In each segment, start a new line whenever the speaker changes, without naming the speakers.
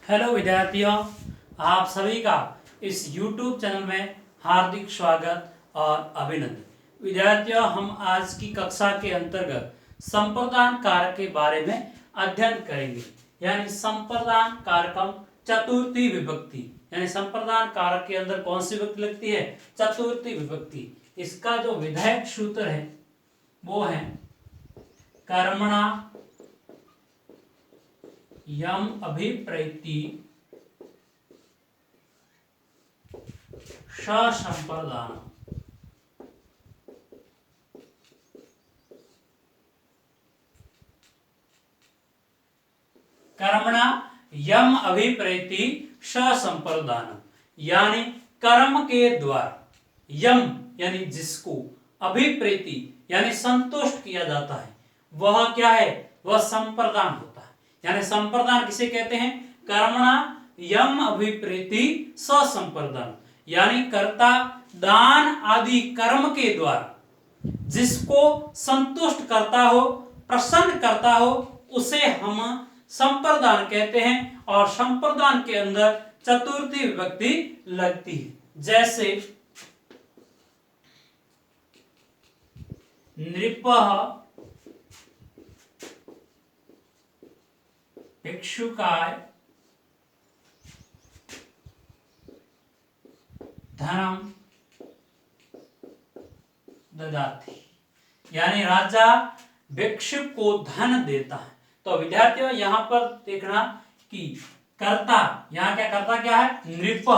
Hello विद्यार्थियों, आप सभी का इस YouTube चैनल में हार्दिक स्वागत और अभिनंदन। विद्यार्थियों, हम आज की कक्षा के अंतर्गत संप्रदान कारक के बारे में अध्ययन करेंगे। यानी संप्रदान कारकम चतुर्थी विभक्ति, यानी संप्रदान कारक के अंदर कौन सी विभक्ति लगती है? चतुर्थी विभक्ति। इसका जो विधायक सूत्र है वो है कर्मणा यम अभिप्रैति ससंप्रदानम। कर्मणा यम अभिप्रैति ससंप्रदानम, यानी कर्म के द्वारा यम यानी जिसको, अभिप्रेति यानी संतुष्ट किया जाता है, वह क्या है? वह संप्रदान होता है। यानी संप्रदान किसे कहते हैं? कर्मणा यम अभिप्रेति ससंप्रदान, यानी कर्ता दान आदि कर्म के द्वारा जिसको संतुष्ट करता हो, प्रसन्न करता हो, उसे हम संप्रदान कहते हैं। और संप्रदान के अंदर चतुर्थी विभक्ति लगती है। जैसे नृपः भिक्षुकाय धनम ददाति, यानी राजा भिक्षुक को धन देता है। तो विद्यार्थियों, यहां पर देखना कि कर्ता, यहाँ क्या कर्ता क्या है? नृप।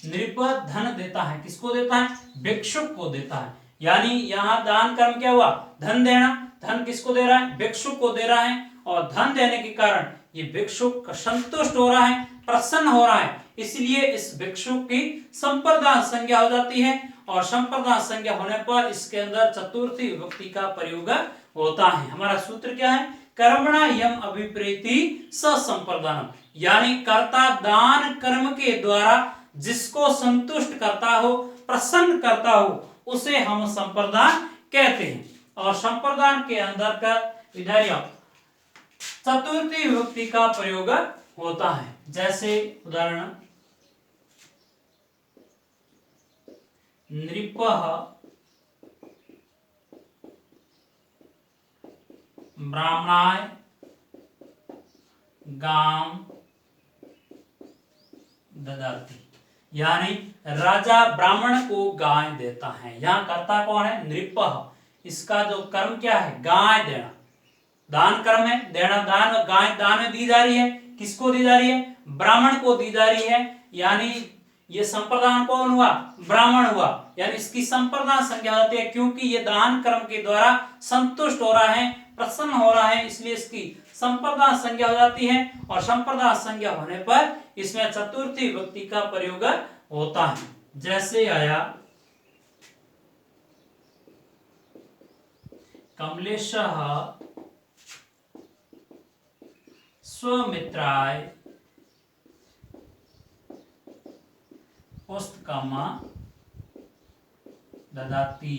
नृप धन देता है। किसको देता है? भिक्षुक को देता है। यानी यहाँ दान कर्म क्या हुआ? धन देना। धन किसको दे रहा है? भिक्षुक को दे रहा है। और धन देने के कारण ये भिक्षुक संतुष्ट हो रहा है, प्रसन्न हो रहा है, इसलिए इस भिक्षुक की संप्रदान संज्ञा हो जाती है। और संप्रदान संज्ञा होने पर इसके अंदर चतुर्थी विभक्ति का प्रयोग होता है। हमारा सूत्र क्या है? कर्मणा यम अभिप्रेति ससंप्रदानम, यानी कर्ता दान कर्म के द्वारा जिसको संतुष्ट करता हो, प्रसन्न करता हो, उसे हम संप्रदान कहते हैं। और संप्रदान के अंदर का विधायक चतुर्थी विभक्ति का प्रयोग होता है। जैसे उदाहरण नृपः ब्राह्मणाय गाम ददाति, यानी राजा ब्राह्मण को गाय देता है। यहाँ कर्ता कौन है? नृपः। इसका जो कर्म क्या है? गाय देना। दान कर्म है, देना दान, और गाय दान में दी जा रही है। किसको दी जा रही है? ब्राह्मण को दी जा रही है। यानी ये संप्रदान कौन हुआ? ब्राह्मण हुआ। यानी इसकी संप्रदान संज्ञा होती है, क्योंकि ये दान कर्म के द्वारा संतुष्ट हो रहा है, प्रसन्न हो रहा है, इसलिए इसकी संप्रदान संज्ञा हो जाती है। और संप्रदान संज्ञा होने पर इसमें चतुर्थी विभक्ति का प्रयोग होता है। जैसे आया कमलेशः स्वमित्राय पुस्तकम ददाति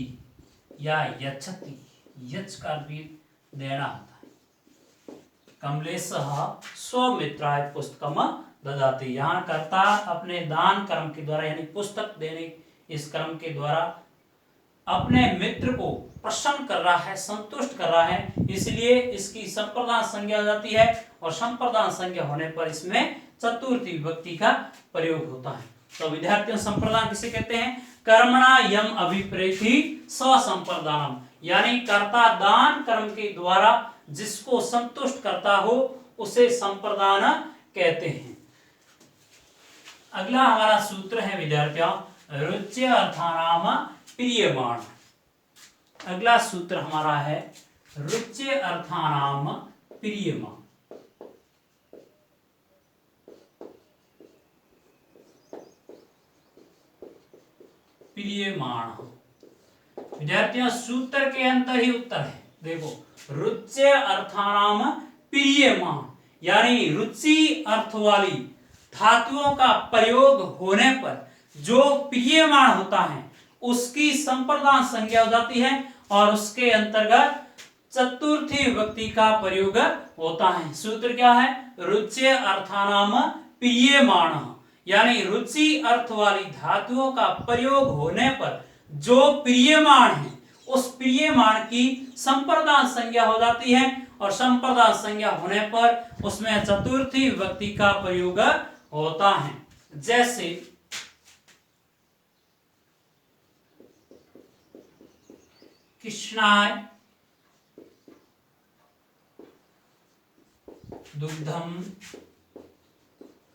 या यच्छति। यच्छ का भी देना होता है। कमलेशः स्वमित्राय पुस्तकम ददाति, यहाँ कर्ता अपने दान कर्म के द्वारा, यानी पुस्तक देने इस कर्म के द्वारा अपने मित्र को प्रसन्न कर रहा है, संतुष्ट कर रहा है, इसलिए इसकी संप्रदान संज्ञा हो जाती है। और संप्रदान संज्ञा होने पर इसमें चतुर्थी विभक्ति का प्रयोग होता है। तो विद्यार्थियों, संप्रदान किसे कहते हैं? कर्मणा यम अभिप्रेति ससंप्रदानम, यानी कर्ता दान कर्म के द्वारा जिसको संतुष्ट करता हो, उसे संप्रदान कहते हैं। अगला हमारा सूत्र है विद्यार्थियों रुच्य अर्थानाम प्रियमाण। अगला सूत्र हमारा है रुच्य अर्थानाम प्रियमाण। प्रियमाण विद्यार्थियों, सूत्र के अंदर ही उत्तर है। देखो, रुच्य अर्थानाम प्रियमाण, यानी रुचि अर्थ वाली धातुओं का प्रयोग होने पर जो प्रियमाण होता है उसकी संप्रदान संज्ञा हो जाती है और उसके अंतर्गत चतुर्थी विभक्ति का प्रयोग होता है। सूत्र क्या है? रुच्य अर्थानाम प्रियमाण, यानी रुचि अर्थ वाली धातुओं का प्रयोग होने पर जो प्रियमाण है उस प्रियमाण की संप्रदान संज्ञा हो जाती है, और संप्रदान संज्ञा होने पर उसमें चतुर्थी विभक्ति का प्रयोग होता है। जैसे कृष्णाय दुग्धम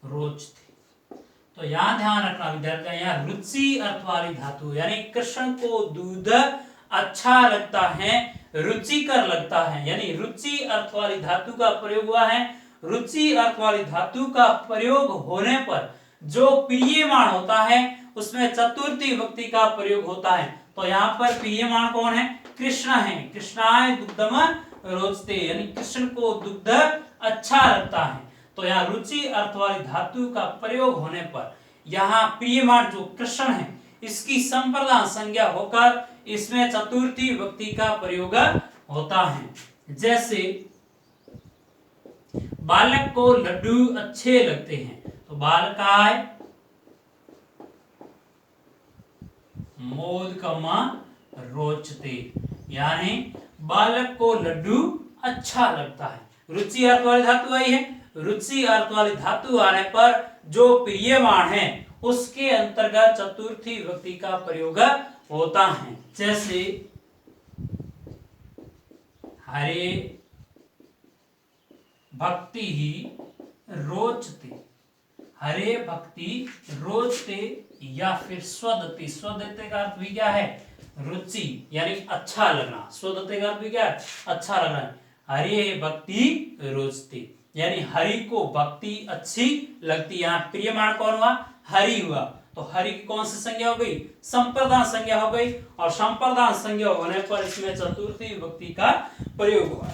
रोचते। तो यहां ध्यान रखना विद्यार्थी, यहाँ रुचि अर्थ वाली धातु, यानी कृष्ण को दूध अच्छा लगता है, रुचिकर लगता है, यानी रुचि अर्थ वाली धातु का प्रयोग हुआ है। रुचि अर्थ वाली धातु का प्रयोग होने पर जो प्रियमाण होता है उसमें चतुर्थी विभक्ति का प्रयोग होता है। तो यहाँ पर प्रियमाण कौन है? कृष्ण है। कृष्णाय दुग्धम रोचते, यानी कृष्ण को दुग्ध अच्छा लगता है। तो यहाँ रुचि अर्थ वाली धातु का प्रयोग होने पर यहाँ प्रियमाण जो कृष्ण है इसकी संप्रदान संज्ञा होकर इसमें चतुर्थी विभक्ति का प्रयोग होता है। जैसे बालक को लड्डू अच्छे लगते हैं, तो बालकाय मोदकमा रोचते, यानी बालक को लड्डू अच्छा लगता है। रुचि अर्थ वाली धातु आई है, रुचि अर्थ वाली धातु आने पर जो प्रियमाण है उसके अंतर्गत चतुर्थी विभक्ति का प्रयोग होता है। जैसे हरे भक्ति ही रोचते, हरे भक्ति रोचते, या फिर स्वदते। स्वदते का अर्थ भी क्या है? रुचि, यानी अच्छा लगना। स्वदते का अर्थ भी क्या है? अच्छा लगना। हरे भक्ति रोचते, यानी हरि को भक्ति अच्छी लगती। यहाँ प्रियमाण कौन हुआ? हरि हुआ। तो हरि की कौन सी संज्ञा हो गई? संप्रदान संज्ञा हो गई, और संप्रदान संज्ञा होने पर इसमें चतुर्थी विभक्ति का प्रयोग हुआ।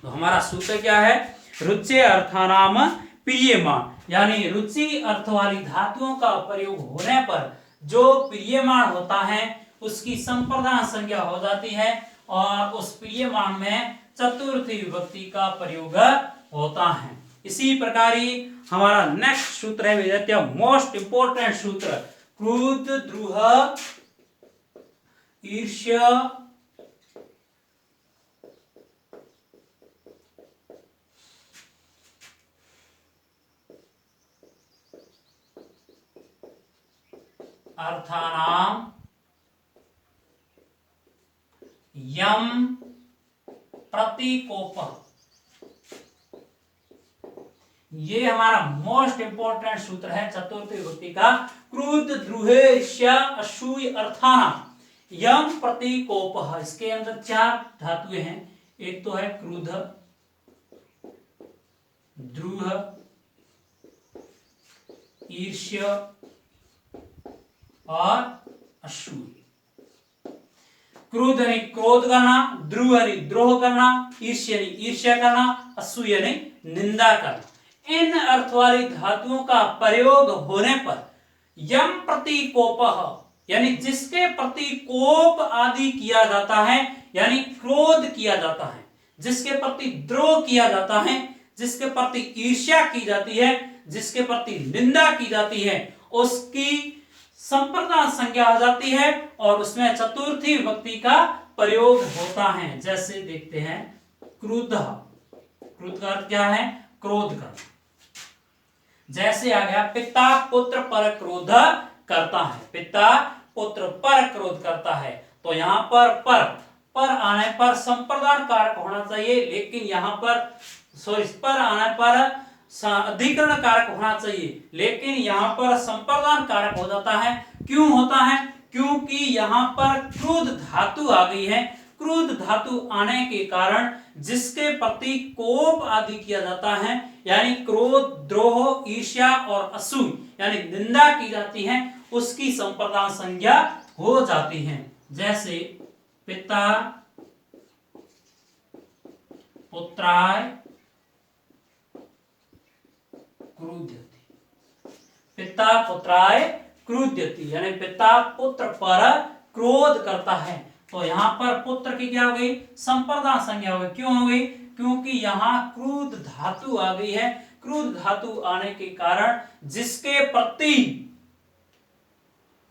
तो हमारा सूत्र क्या है? रुचि अर्थानाम प्रियमाण, यानी रुचि अर्थ वाली धातुओं का प्रयोग होने पर जो प्रियमाण होता है उसकी संप्रदान संज्ञा हो जाती है, और उस प्रियमाण में चतुर्थी विभक्ति का प्रयोग होता है। इसी प्रकार ही हमारा नेक्स्ट सूत्र है विद्यार्थियों, मोस्ट इंपोर्टेंट सूत्र, क्रोध द्रोह ईर्ष्या अर्थानाम यम प्रतिकोप। ये हमारा मोस्ट इंपोर्टेंट सूत्र है चतुर्थी विभक्ति का। क्रोध द्रोह ईर्ष्या असूय अर्थानाम यम प्रतिकोप। इसके अंदर चार धातुएं हैं। एक तो है क्रोध, द्रोह, ईर्ष्या और असूय। क्रोध यानी क्रोध करना, द्रोह यानी द्रोह करना, ईर्ष्या यानी ईर्ष्या करना, असूय यानी निंदा करना। इन अर्थ वाली धातुओं का प्रयोग होने पर यम प्रति कोप, यानी जिसके प्रति कोप आदि किया जाता है, यानी क्रोध किया जाता है, जिसके प्रति द्रोह किया जाता है, जिसके प्रति ईर्ष्या की जाती है, जिसके प्रति निंदा की जाती है, उसकी संप्रदान संज्ञा आ जाती है और उसमें चतुर्थी विभक्ति का प्रयोग होता है। जैसे देखते हैं क्रुद्ध, क्रुद्ध का अर्थ क्या है? क्रोध करना। जैसे आ गया पिता पुत्र पर क्रोध करता है, पिता पुत्र पर क्रोध करता है। तो यहाँ पर आने पर संप्रदान कारक होना चाहिए, लेकिन यहाँ पर आने पर अधिकरण कारक होना चाहिए, लेकिन यहाँ पर संप्रदान कारक हो जाता है। क्यों होता है? क्योंकि यहाँ पर क्रोध धातु आ गई है। क्रोध धातु आने के कारण जिसके प्रति कोप आदि किया जाता है, यानी क्रोध, द्रोह, ईर्ष्या और असूय यानी निंदा की जाती है, उसकी संप्रदान संज्ञा हो जाती है। जैसे पिता पुत्राय क्रुध्यति, पिता पुत्राय क्रुध्यति, यानी पिता पुत्र पर क्रोध करता है। तो यहाँ पर पुत्र की क्या हो गई? संप्रदान संज्ञा हो गई। क्यों हो गई? क्योंकि यहाँ क्रोध धातु आ गई है। क्रुद्ध धातु आने के कारण जिसके प्रति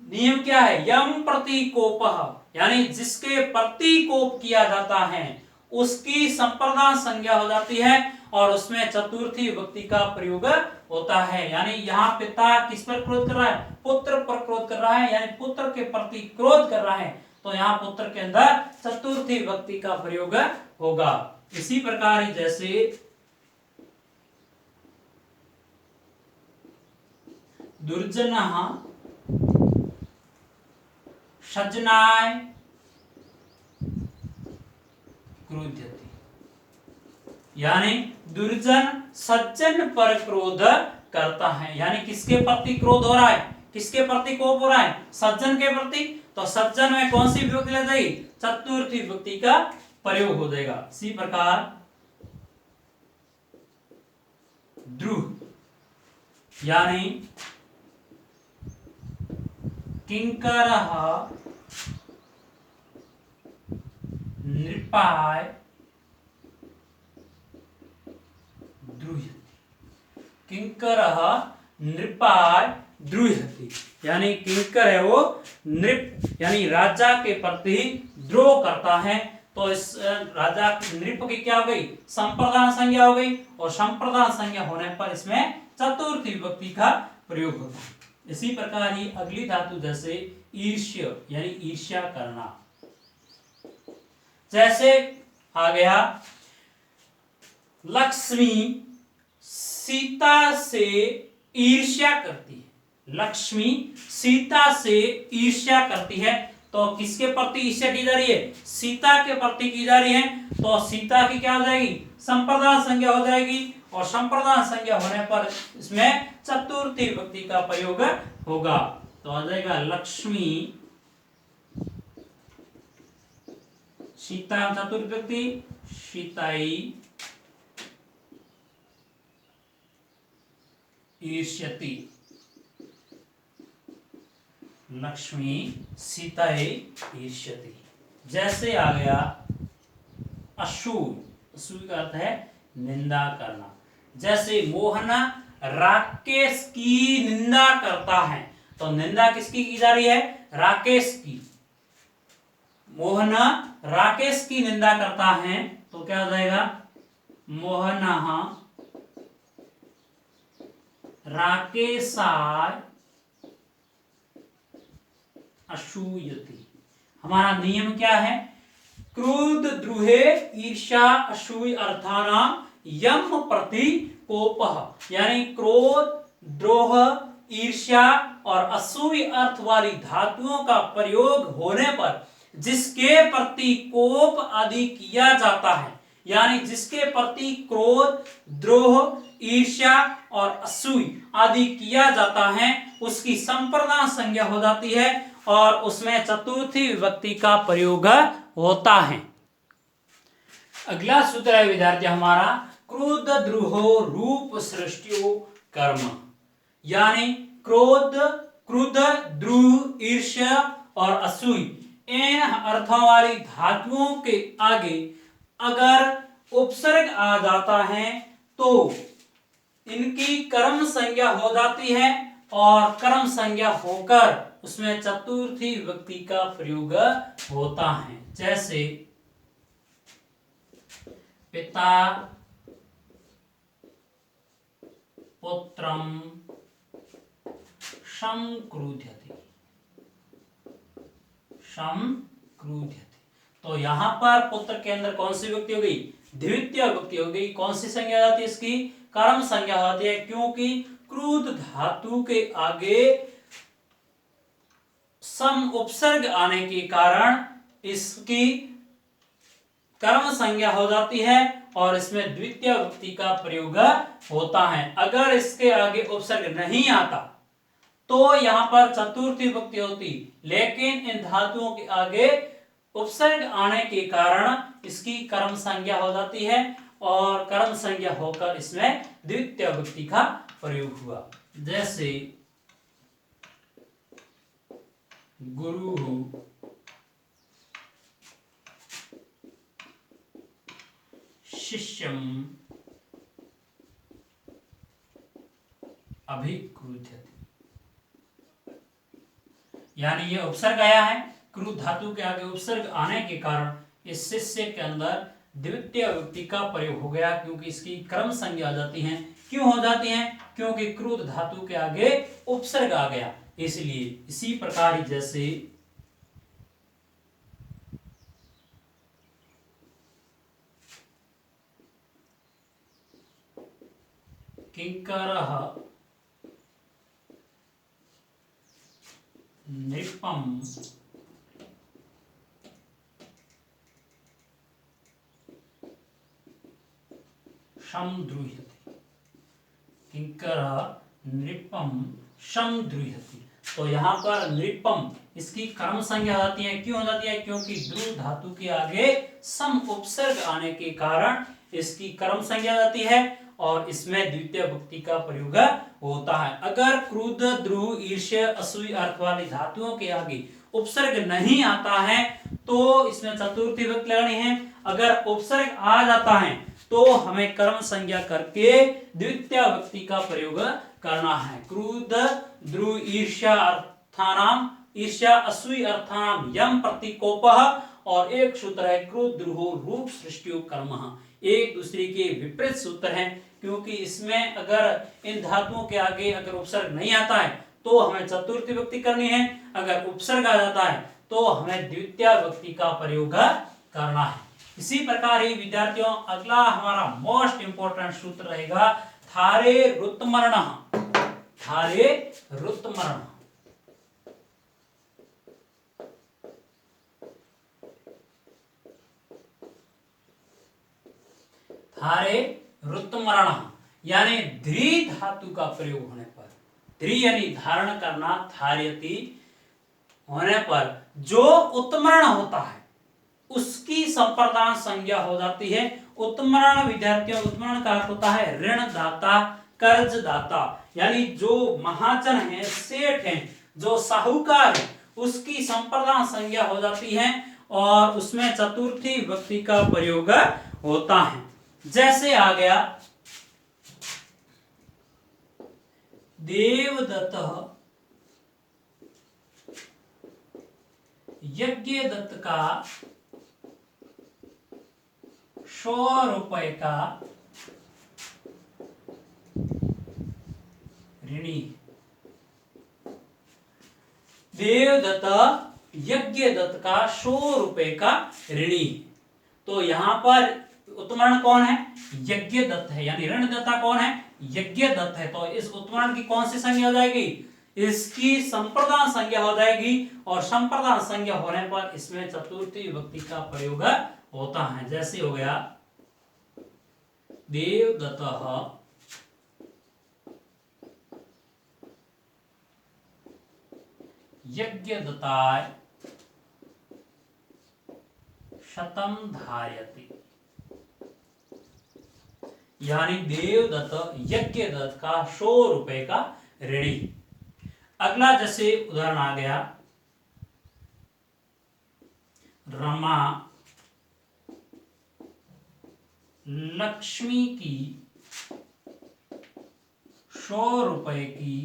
नियम क्या है, यम प्रति कोपः, यानी जिसके प्रति कोप किया जाता है उसकी संप्रदान संज्ञा हो जाती है और उसमें चतुर्थी विभक्ति का प्रयोग होता है। यानी यहाँ पिता किस पर क्रोध कर रहा है, पुत्र पर क्रोध कर रहा है, यानी पुत्र के प्रति क्रोध कर रहा है, तो यहाँ पुत्र के अंदर चतुर्थी विभक्ति का प्रयोग होगा। इसी प्रकार ही जैसे दुर्जनः सज्जनाय क्रुध्यति, यानी दुर्जन सज्जन पर क्रोध करता है, यानी किसके प्रति क्रोध हो रहा है, किसके प्रति कोप हो रहा है, सज्जन के प्रति, तो सज्जन में कौन सी विभक्ति लग जाएगी, चतुर्थी विभक्ति का प्रयोग हो जाएगा। इसी प्रकार द्रुह, यानी किंकरः नृपाय द्रुह्यति, किंकरः नृपाय द्रुह्यति, यानी किंकर है वो नृप यानी राजा के प्रति द्रोह करता है, तो इस राजा नृप की क्या हो गई, संप्रदान संज्ञा हो गई, और संप्रदान संज्ञा होने पर इसमें चतुर्थी विभक्ति का प्रयोग होता है। इसी प्रकार ही अगली धातु जैसे ईर्ष्य, यानी ईर्ष्या करना, जैसे आ गया लक्ष्मी सीता से ईर्ष्या करती है, लक्ष्मी सीता से ईर्ष्या करती है, तो किसके प्रति ईर्ष्या की जा रही है, सीता के प्रति की जा रही है, तो सीता की क्या हो जाएगी, संप्रदान संज्ञा हो जाएगी, और संप्रदान संज्ञा होने पर इसमें चतुर्थी विभक्ति का प्रयोग होगा, तो आ जाएगा लक्ष्मी सीता, चतुर्थी विभक्ति सीताई ईर्ष्यति, लक्ष्मी सीताई ईर्ष्यति। जैसे आ गया असूय, असूय का अर्थ है निंदा करना, जैसे मोहन राकेश की निंदा करता है, तो निंदा किसकी की जा रही है, राकेश की, मोहन राकेश की निंदा करता है, तो क्या हो जाएगा, मोहनः राकेशाय असूयति। हमारा नियम क्या है, क्रोध द्रुहे ईर्ष्या असूय अर्थानाम यम प्रति कोपः, यानी क्रोध द्रोह ईर्ष्या और असूय अर्थ वाली धातुओं का प्रयोग होने पर जिसके प्रति कोप आदि किया जाता है, यानी जिसके प्रति क्रोध द्रोह ईर्ष्या और असूय आदि किया जाता है उसकी संप्रदान संज्ञा हो जाती है और उसमें चतुर्थी विभक्ति का प्रयोग होता है। अगला सूत्र है विद्यार्थी हमारा क्रोध द्रोहो रूप सृष्टियो कर्म, यानी क्रोध क्रोध द्रोह ईर्ष्या और असूय इन अर्थों वाली धातुओं के आगे अगर उपसर्ग आ जाता है तो इनकी कर्म संज्ञा हो जाती है और कर्म संज्ञा होकर उसमें चतुर्थी विभक्ति का प्रयोग होता है। जैसे पिता पुत्रम संक्रुध्यति, संक्रुध्यति, तो यहां पर पुत्र के अंदर कौन सी विभक्ति हो गई, द्वितीय विभक्ति हो गई। कौन सी संज्ञा जाती है, इसकी कर्म संज्ञा होती है, क्योंकि क्रुद्ध धातु के आगे सम उपसर्ग आने के कारण इसकी कर्म संज्ञा हो जाती है और इसमें द्वितीय विभक्ति का प्रयोग होता है। अगर इसके आगे उपसर्ग नहीं आता तो यहां पर चतुर्थी विभक्ति होती, लेकिन इन धातुओं के आगे उपसर्ग आने के कारण इसकी कर्म संज्ञा हो जाती है और कर्म संज्ञा होकर इसमें द्वितीय विभक्ति का प्रयोग हुआ। जैसे गुरु शिष्यम अभिक्रुध्यति, यानी ये उपसर्ग आया है, क्रुद्ध धातु के आगे उपसर्ग आने के कारण इस शिष्य के अंदर द्वितीय विभक्ति का प्रयोग हो गया, क्योंकि इसकी क्रम संज्ञा आ जाती है। क्यों हो जाती हैं? क्योंकि क्रुद्ध धातु के आगे उपसर्ग आ गया, इसलिए। इसी प्रकार जैसे किंकरः नृपं शमद्रुह्यति, किंकरः नृपं शमद्रुह्यति। तो यहाँ पर नृपम इसकी कर्म संज्ञा आती है। क्यों हो जाती है? क्योंकि द्रु धातु के आगे सम उपसर्ग आने के कारण इसकी कर्म संज्ञा आती है और इसमें द्वितीय विभक्ति का प्रयोग होता है। अगर क्रुद्ध, द्रु, ईर्ष्य, असूय अर्थ वाली धातुओं के आगे उपसर्ग नहीं आता है तो इसमें चतुर्थी विभक्ति लगानी है। अगर उपसर्ग आ जाता है तो हमें कर्म संज्ञा करके द्वितीय विभक्ति का प्रयोग करना है। क्रुद्ध, द्रु, ईर्ष्या अर्थानाम, ईर्ष्या, असूय अर्थानाम यम प्रतिकोपः, और एक सूत्र है क्रुद्ध, द्रुहो रूप सृष्टियो कर्मः। एक दूसरे के विपरीत सूत्र हैं, क्योंकि इसमें अगर इन धातुओं के आगे अगर उपसर्ग नहीं आता है तो हमें चतुर्थी विभक्ति करनी है, अगर उपसर्ग आ जाता है तो हमें द्वितीय विभक्ति का प्रयोग करना है। इसी प्रकार ही विद्यार्थियों अगला हमारा मोस्ट इंपोर्टेंट सूत्र रहेगा थारे रुत्मर्णः। थारे रुत्मर्णः, थारे रुत्मर्णः, यानी ध्री धातु का प्रयोग होने पर, ध्री यानी धारण करना, थार्यति होने पर जो उत्मरण होता है उसकी संप्रदान संज्ञा हो जाती है। उत्मरण विद्यार्थियों, उत्मरण का अर्थ होता है ऋण दाता, कर्ज दाता, यानी जो महाजन है, सेठ है, जो साहूकार है, उसकी संप्रदान संज्ञा हो जाती है और उसमें चतुर्थी विभक्ति का प्रयोग होता है। जैसे आ गया देवदत्त यज्ञदत्त का 100 रुपए का ऋणी। देवदत्त यज्ञदत्त का 100 रुपए का ऋणी। तो यहां पर उत्तमरण कौन है? यज्ञदत्त है, यानी ऋणदाता कौन है? यज्ञदत्त है। तो इस उत्तमरण की कौन सी संज्ञा हो जाएगी? इसकी संप्रदान संज्ञा हो जाएगी, और संप्रदान संज्ञा होने पर इसमें चतुर्थी विभक्ति का प्रयोग होता है। जैसे हो गया देवदत्तः यज्ञदत्ताय 100 धार्यति, यानी देवदत्त यज्ञदत्त का 100 रुपए का ऋणी। अगला जैसे उदाहरण आ गया रमा लक्ष्मी की 100 रुपए की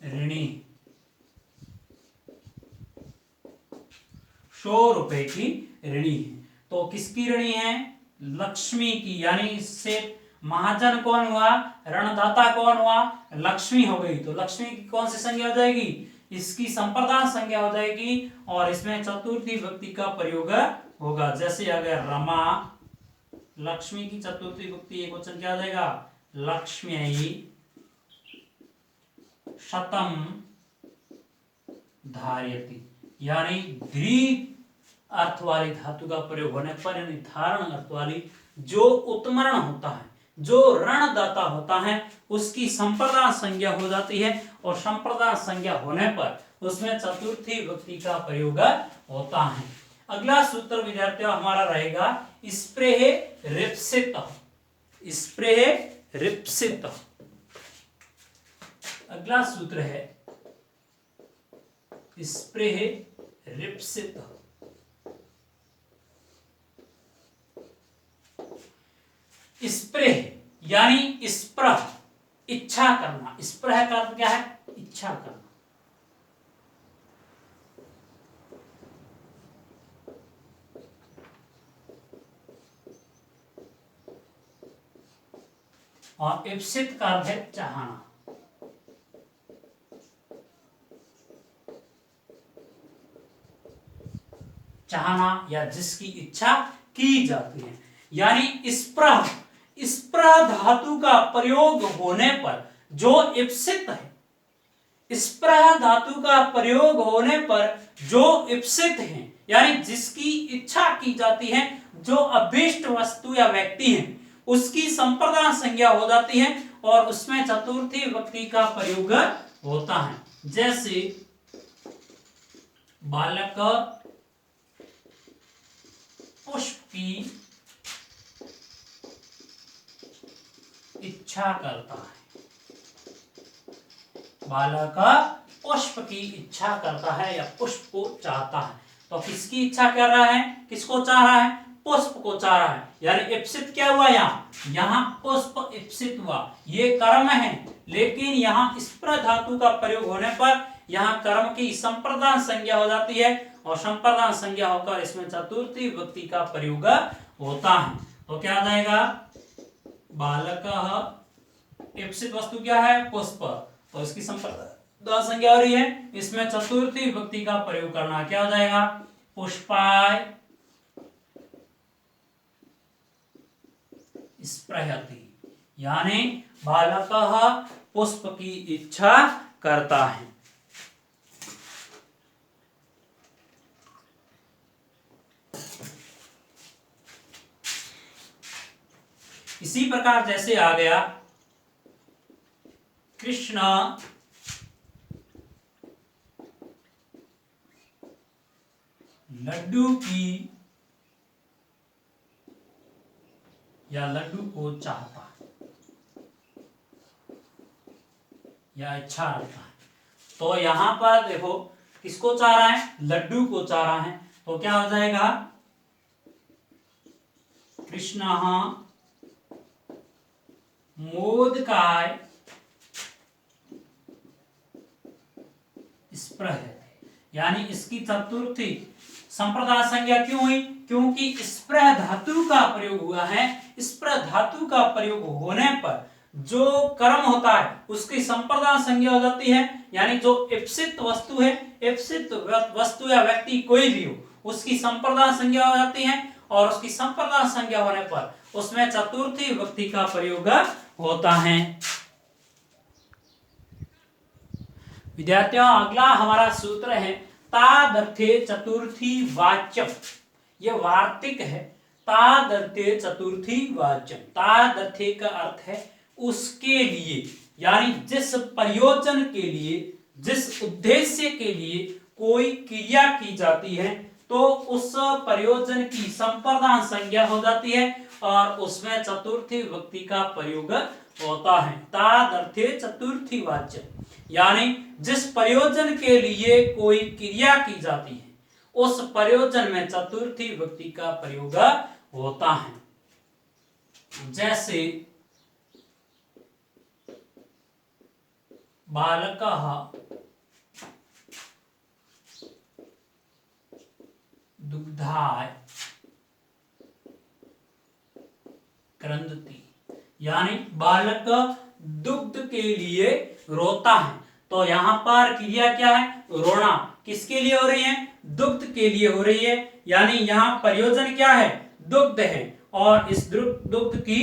ऋणी। 100 रुपए की ऋणी है। तो किसकी ऋणी है? लक्ष्मी की, यानी इससे महाजन कौन हुआ? ऋणदाता कौन हुआ? लक्ष्मी हो गई। तो लक्ष्मी की कौन सी संज्ञा हो जाएगी? इसकी संप्रदान संज्ञा हो जाएगी और इसमें चतुर्थी विभक्ति का प्रयोग होगा। जैसे आ गया रमा, लक्ष्मी की चतुर्थी विभक्ति एक वचन क्या आ जाएगा? लक्ष्म्यै 100 धार्यति, यानी द्वि अर्थ वाली धातु का प्रयोग होने पर, यानी धारण अर्थ वाली, जो उत्मरण होता है, जो ऋणदाता होता है, उसकी संप्रदान संज्ञा हो जाती है और संप्रदान संज्ञा होने पर उसमें चतुर्थी विभक्ति का प्रयोग होता है। अगला सूत्र विद्यार्थियों हमारा रहेगा स्प्रेह रिप्सित। स्प्रेह रिप्सित अगला सूत्र है स्प्रेह रिप्सित। स्प्रेह यानी स्पृह, इच्छा करना। स्पृह का अर्थ क्या है? इच्छा करना। और ईप्सित का अर्थ है चाहना। चाहना या जिसकी इच्छा की जाती है। यानी स्पृह, स्पृह धातु का प्रयोग होने पर जो ईप्सित है, स्पृह धातु का प्रयोग होने पर जो ईप्सित है, यानी जिसकी इच्छा की जाती है, जो अभीष्ट वस्तु या व्यक्ति है, उसकी संप्रदान संज्ञा हो जाती है और उसमें चतुर्थी विभक्ति का प्रयोग होता है। जैसे बालक पुष्प की इच्छा करता है। बालक पुष्प की इच्छा करता है या पुष्प को चाहता है। तो किसकी इच्छा कर रहा है? किसको चाह रहा है? पुष्प को चाह रहा है। यानी ईप्सित क्या हुआ? यहाँ पुष्प ईप्सित हुआ। ये कर्म है, लेकिन यहाँ स्पृह धातु का प्रयोग होने पर यहाँ कर्म की संप्रदान संज्ञा हो जाती है और संप्रदान संज्ञा होकर इसमें चतुर्थी विभक्ति का प्रयोग होता है। तो क्या आ जाएगा? बालक, ईप्सित वस्तु क्या है? पुष्प, तो इसकी संप्रदान संज्ञा हो रही है, इसमें चतुर्थी विभक्ति का प्रयोग करना। क्या हो जाएगा? पुष्पाय स्पृहति। यानी बालक पुष्प की इच्छा करता है। इसी प्रकार जैसे आ गया कृष्ण लड्डू की या लड्डू को चाहता है या इच्छा रखता है। तो यहां पर देखो किसको चाह रहा है? लड्डू को चाह रहा है। तो क्या हो जाएगा? कृष्ण मोदकाय स्पृह, यानी इसकी चतुर्थी संप्रदान संज्ञा क्यों हुई? क्योंकि स्पृह धातु का प्रयोग हुआ है। स्पृह धातु का प्रयोग होने पर जो कर्म होता है उसकी संप्रदान संज्ञा हो जाती है। यानी जो ईप्सित वस्तु है, ईप्सित वस्तु या व्यक्ति कोई भी हो, उसकी संप्रदान संज्ञा हो जाती है और उसकी संप्रदान संज्ञा होने पर उसमें चतुर्थी विभक्ति का प्रयोग होता है। विद्यार्थियों, अगला हमारा सूत्र है तादर्थे चतुर्थी वाच्यम। यह वार्तिक है। तादर्थे चतुर्थी वाच्यम। तादर्थे का अर्थ है उसके लिए, यानी जिस प्रयोजन के लिए, जिस उद्देश्य के लिए कोई क्रिया की जाती है तो उस प्रयोजन की संप्रदान संज्ञा हो जाती है और उसमें चतुर्थी विभक्ति का प्रयोग होता है। तादर्थे चतुर्थी वाच्य, यानी जिस प्रयोजन के लिए कोई क्रिया की जाती है उस प्रयोजन में चतुर्थी विभक्ति का प्रयोग होता है। जैसे बालकः दुग्धाय क्रंदति, यानी बालक दुग्ध के लिए रोता है। तो यहाँ पर क्रिया क्या है? रोना। किसके लिए हो रही है? दुग्ध के लिए हो रही है। यानी यहाँ प्रयोजन क्या है? दुग्ध है और इस दुग्ध की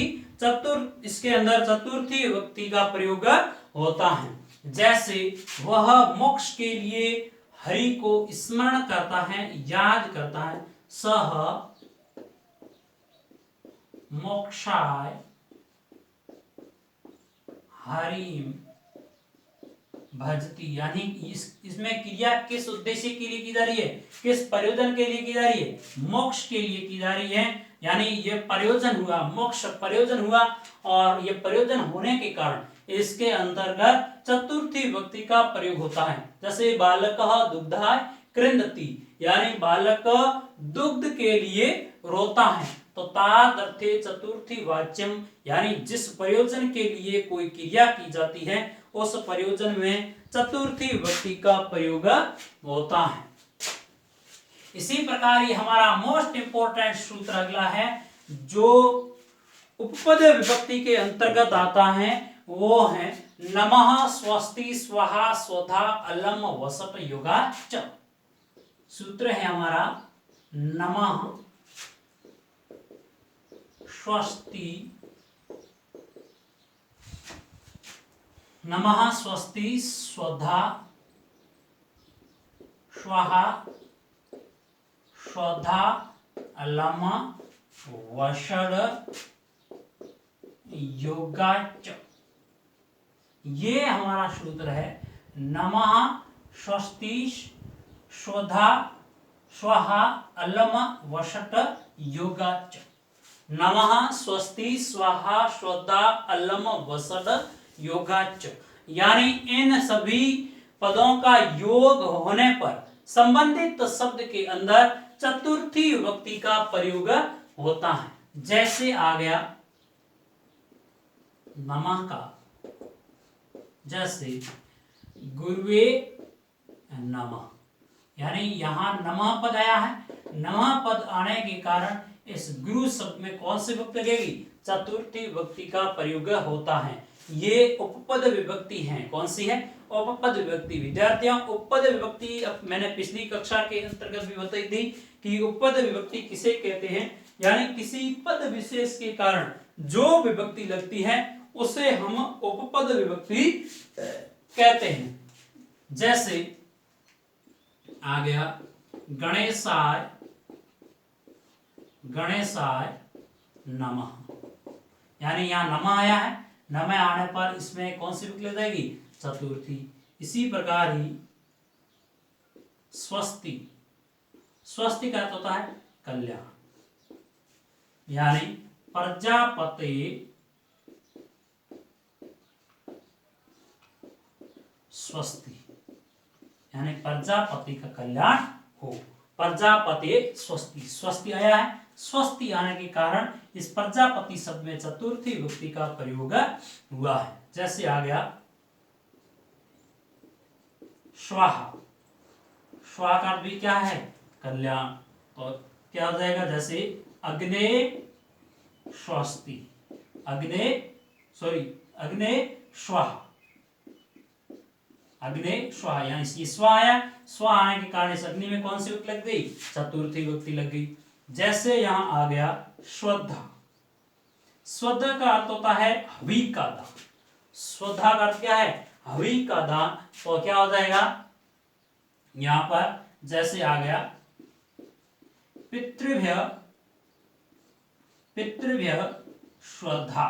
इसके अंदर चतुर्थी विभक्ति का प्रयोग होता है। जैसे वह मोक्ष के लिए हरि को स्मरण करता है, याद करता है। सह मोक्षाय हरिम भजती, यानी इसमें क्रिया किस उद्देश्य के लिए की जा रही है? किस प्रयोजन के लिए की जा रही है? मोक्ष के लिए की जा रही है। यानी ये प्रयोजन हुआ, मोक्ष प्रयोजन हुआ और ये प्रयोजन होने के कारण इसके अंतर्गत चतुर्थी विभक्ति का प्रयोग होता है। जैसे बालकः दुग्धाय क्रंदति, यानी बालक दुग्ध के लिए रोता है। तो तादर्थे चतुर्थी वाच्यम, यानी जिस प्रयोजन के लिए कोई क्रिया की जाती है उस प्रयोजन में चतुर्थी विभक्ति का प्रयोग होता है। इसी प्रकार ये हमारा मोस्ट इंपोर्टेंट सूत्र अगला है जो उपपद विभक्ति के अंतर्गत आता है, वो है नमः स्वस्ति स्वाहा स्वधा अलम वसत योगाच। सूत्र है हमारा नमः स्वस्ति, नमः स्वस्ति स्वधा स्वाहा स्वधा अलम वषड योगाच। ये हमारा सूत्र है नमः स्वस्ति स्वधा स्वाहा अलम वषट योगाच। नमः स्वस्ति स्वाहा स्वधा अलम वषड योगाच, यानी इन सभी पदों का योग होने पर संबंधित शब्द के अंदर चतुर्थी विभक्ति का प्रयोग होता है। जैसे आ गया नमः का, जैसे गुरुवे नमः, यानी यहां नमः पद आया है। नमः पद आने के कारण इस गुरु शब्द में कौन सी विभक्ति लगेगी? चतुर्थी विभक्ति का प्रयोग होता है। ये उपपद विभक्ति है। कौन सी है? उपपद विभक्ति। विद्यार्थियों, उपपद विभक्ति अब मैंने पिछली कक्षा के अंतर्गत भी बताई थी कि उपपद विभक्ति किसे कहते हैं, यानी किसी पद विशेष के कारण जो विभक्ति लगती है उसे हम उपपद विभक्ति कहते हैं। जैसे आ गया गणेशाय, गणेशाय नमः, यानी यहाँ नमः आया है। नमः आने पर इसमें कौन सी विभक्ति लग जाएगी? चतुर्थी। इसी प्रकार ही स्वस्ति, स्वस्ति का अर्थ होता है कल्याण, यानी प्रजापते स्वस्ति, यानी प्रजापति का कल्याण हो। प्रजापते स्वस्ति, स्वस्ति आया है। स्वस्ति आने के कारण इस प्रजापति शब्द में चतुर्थी विभक्ति का प्रयोग हुआ है। जैसे आ गया स्वाहा, स्वाहा का अर्थ भी क्या है? कल्याण। तो क्या हो जाएगा? जैसे अग्ने स्वस्ति, अग्ने स्वाहा, अग्ने स्वाहा, यानी ये स्वा आया। स्वा आने के कारण इस अग्नि में कौन सी विभक्ति लग गई? चतुर्थी विभक्ति लग गई। जैसे यहां आ गया श्रद्धा, श्रद्धा का अर्थ होता है हवि का दान। श्रद्धा का अर्थ क्या है? हवि का दान। तो क्या हो जाएगा यहां पर? जैसे आ गया पितृभ्य, पितृभ्य श्रद्धा,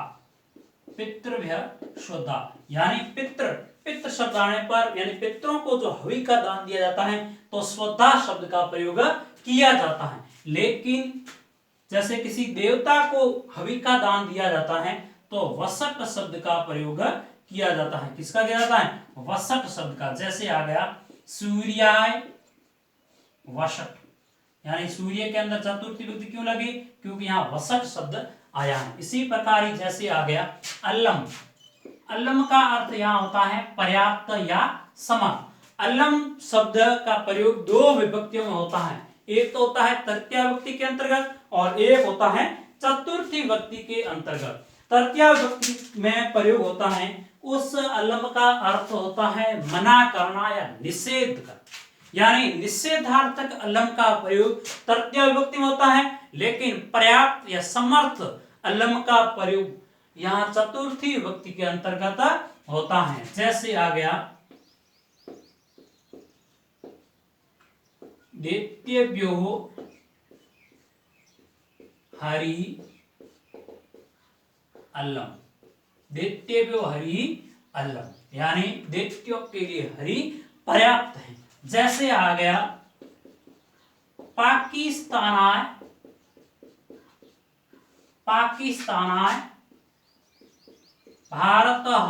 पितृभ्य श्रद्धा, यानी पितृ शब्द आने पर, यानी पितरों को जो हवि का दान दिया जाता है तो श्रद्धा शब्द का प्रयोग किया जाता है। लेकिन जैसे किसी देवता को हवि का दान दिया जाता है तो वसट शब्द का प्रयोग किया जाता है। किसका किया जाता है? वसट शब्द का। जैसे आ गया सूर्याय वसट, यानी सूर्य के अंदर चतुर्थी विभक्ति क्यों लगी? क्योंकि यहाँ वसट शब्द आया है। इसी प्रकार ही जैसे आ गया अल्लम, अल्लम का अर्थ यहाँ होता है पर्याप्त या समर्थ। अल्लम शब्द का प्रयोग दो विभक्तियों में होता है। एक तो होता है तृतीया विभक्ति के अंतर्गत और एक होता है चतुर्थी विभक्ति के अंतर्गत। तृतीया विभक्ति में प्रयोग होता है उस अल्लम का अर्थ होता है मना करना या निषेध करना, यानी निषेधार्थक अल्लम का प्रयोग तृतीया विभक्ति में होता है। लेकिन पर्याप्त या समर्थ अल्लम का प्रयोग यहाँ चतुर्थी विभक्ति के अंतर्गत होता है। जैसे आ गया दैत्येभ्यो हरि अल्लम, दैत्येभ्यो हरि अल्लम, यानी दैत्यों के लिए हरि पर्याप्त है। जैसे आ गया पाकिस्तानाय, पाकिस्तानाय भारतः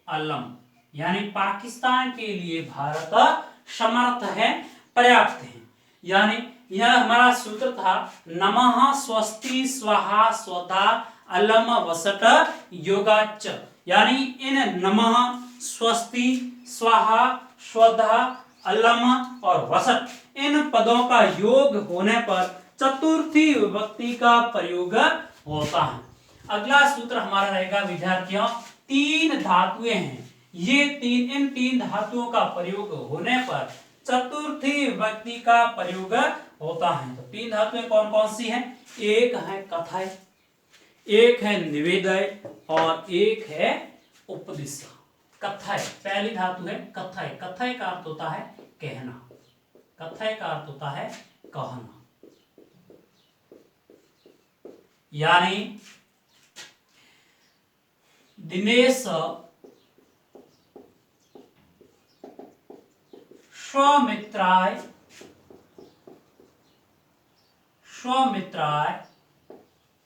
अल्लम, यानी पाकिस्तान के लिए भारत समर्थ है, पर्याप्त है। यानी यह हमारा सूत्र था नमः स्वस्ति स्वाहा स्वधा अलम वसट योगाच। यानी इन नमः स्वस्ति स्वाहा स्वधा अलम और वसट इन पदों का योग होने पर चतुर्थी विभक्ति का प्रयोग होता है। अगला सूत्र हमारा रहेगा विद्यार्थियों, तीन धातुएं हैं, ये इन तीन धातुओं का प्रयोग होने पर चतुर्थी विभक्ति का प्रयोग होता है। तो तीन धातुएं कौन कौन सी हैं? एक है कथय, एक है निवेदय और एक है उपदिश। कथय पहली धातु है कथय। कथय का अर्थ होता है कहना। कथय का अर्थ होता है कहना। यानी दिनेश स्वमित्राय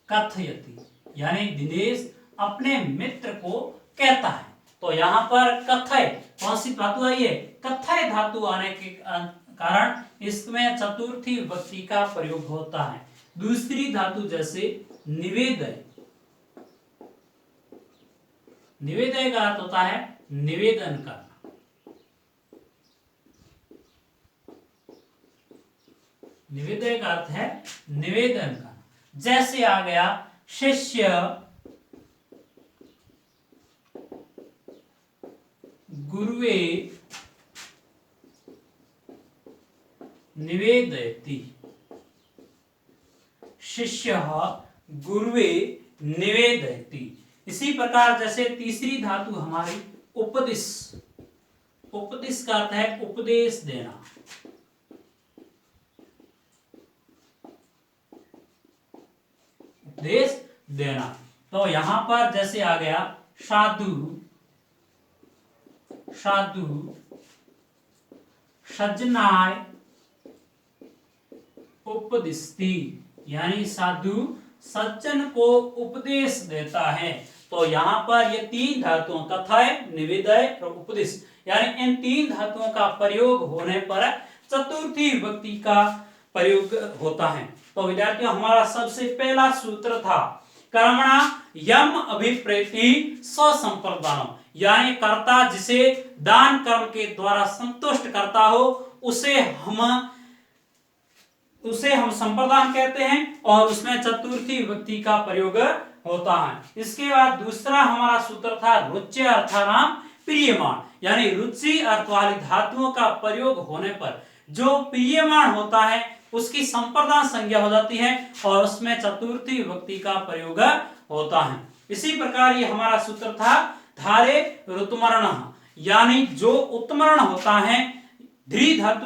कथयति। यानी दिनेश अपने मित्र को कहता है। तो यहाँ पर कथय कौन सी धातु आई है? कथय धातु आने के कारण इसमें चतुर्थी विभक्ति का प्रयोग होता है। दूसरी धातु जैसे निवेदय, निवेदय का अर्थ होता है निवेदन करना। निवेदय का अर्थ है निवेदन करना। जैसे आ गया शिष्य गुरुवे निवेदयति। शिष्य गुरुवे निवेदयति। इसी प्रकार जैसे तीसरी धातु हमारी उपदिश। उपदिश का अर्थ है उपदेश देना। उपदेश देना। तो यहां पर जैसे आ गया साधु सज्जनाय उपदिशति। यानी साधु सज्जन को उपदेश देता है। तो यहाँ पर ये तीन धातुओं कथय, निवेदय और उपदिश, यानी इन तीन धातुओं का प्रयोग होने पर चतुर्थी विभक्ति का प्रयोग होता है। तो विद्यार्थियों हमारा सबसे पहला सूत्र था कर्मणा यम अभिप्रेति स्वसंप्रदानम। यानी कर्ता जिसे दान कर्म के द्वारा संतुष्ट करता हो उसे हम संप्रदान कहते हैं और उसमें चतुर्थी विभक्ति का प्रयोग होता है। इसके बाद दूसरा हमारा सूत्र था रुच्य अर्थानाम प्रियमाण। यानी रुचि अर्थ वाली धातुओं का प्रयोग होने पर जो प्रियमाण होता है उसकी संप्रदान संज्ञा हो जाती है और उसमें चतुर्थी विभक्ति का प्रयोग होता है। इसी प्रकार ये हमारा सूत्र था धारे ऋतुमरण। यानी जो उत्मरण होता है धी धातु